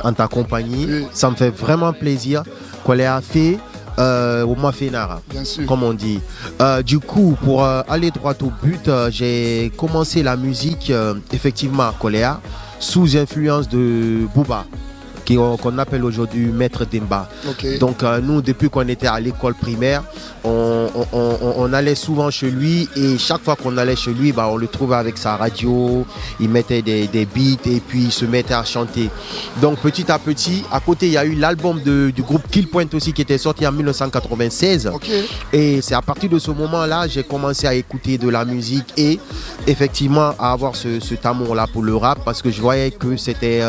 en ta compagnie. Oui. Ça me fait vraiment plaisir qu'on l'ait fait au mois Fénara, Bien sûr. comme on dit. Du coup, pour aller droit au but, j'ai commencé la musique effectivement à Koléa sous influence de Booba, qu'on appelle aujourd'hui Maître Demba. Ok. Donc nous, depuis qu'on était à l'école primaire, on allait souvent chez lui et chaque fois qu'on allait chez lui, on le trouvait avec sa radio, il mettait des beats et puis il se mettait à chanter. Donc petit à petit, à côté, il y a eu l'album du groupe Kill Point aussi qui était sorti en 1996. Ok. Et c'est à partir de ce moment-là, j'ai commencé à écouter de la musique et effectivement à avoir cet amour-là pour le rap parce que je voyais que c'était,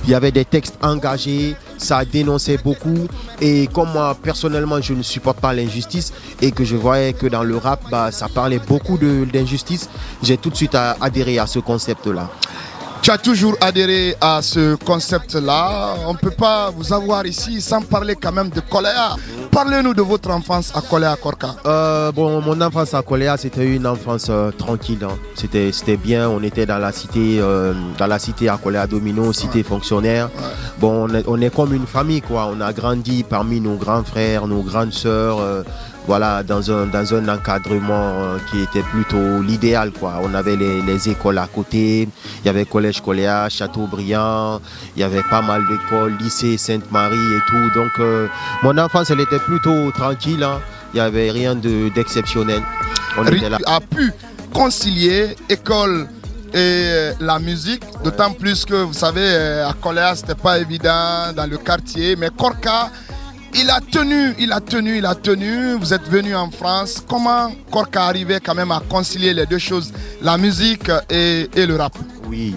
il y avait des textes engagés, ça dénonçait beaucoup. Et comme moi, personnellement, je ne supporte pas l'injustice et que je voyais que dans le rap, ça parlait beaucoup d'injustice, j'ai tout de suite adhéré à ce concept-là. Tu as toujours adhéré à ce concept-là. On ne peut pas vous avoir ici sans parler quand même de Koléa. Parlez-nous de votre enfance à Koléa Korka. Mon enfance à Koléa, c'était une enfance tranquille. Hein. C'était bien. On était dans la cité à Koléa Domino, cité fonctionnaire. Ouais. Bon, on est comme une famille, quoi. On a grandi parmi nos grands frères, nos grandes sœurs. Voilà, dans un encadrement qui était plutôt l'idéal, quoi. On avait les écoles à côté, il y avait Collège Koléa, Châteaubriand, il y avait pas mal d'écoles, lycée Sainte-Marie et tout. Donc mon enfance, elle était plutôt tranquille, hein. Il n'y avait rien d'exceptionnel. On était là. A pu concilier école et la musique, d'autant plus que vous savez, à Koléa, c'était pas évident dans le quartier, mais Korka, il a tenu. Vous êtes venu en France. Comment Korka arrivait quand même à concilier les deux choses, la musique et le rap? Oui,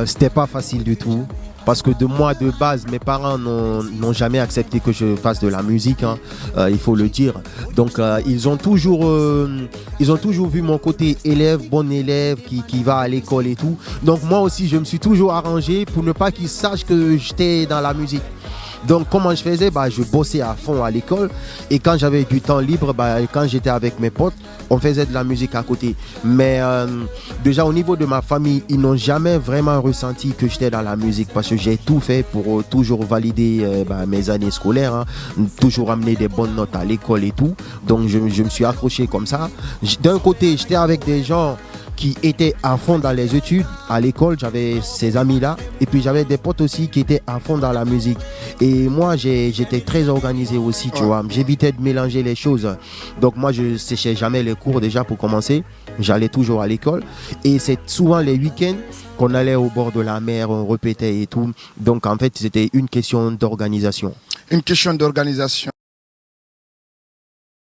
c'était pas facile du tout. Parce que de moi, de base, mes parents n'ont jamais accepté que je fasse de la musique, hein, il faut le dire. Donc, ils ont toujours vu mon côté élève, bon élève, qui va à l'école et tout. Donc, moi aussi, je me suis toujours arrangé pour ne pas qu'ils sachent que j'étais dans la musique. Donc comment je faisais, je bossais à fond à l'école et quand j'avais du temps libre, quand j'étais avec mes potes, on faisait de la musique à côté. Mais déjà au niveau de ma famille, ils n'ont jamais vraiment ressenti que j'étais dans la musique parce que j'ai tout fait pour toujours valider mes années scolaires, hein, toujours amener des bonnes notes à l'école et tout. Donc je me suis accroché comme ça. D'un côté, j'étais avec des gens qui étaient à fond dans les études à l'école, j'avais ces amis-là et puis j'avais des potes aussi qui étaient à fond dans la musique et moi j'étais très organisé aussi, tu vois, j'évitais de mélanger les choses. Donc moi je séchais jamais les cours déjà pour commencer, j'allais toujours à l'école et c'est souvent les week-ends qu'on allait au bord de la mer, on répétait et tout. Donc en fait c'était une question d'organisation. Une question d'organisation.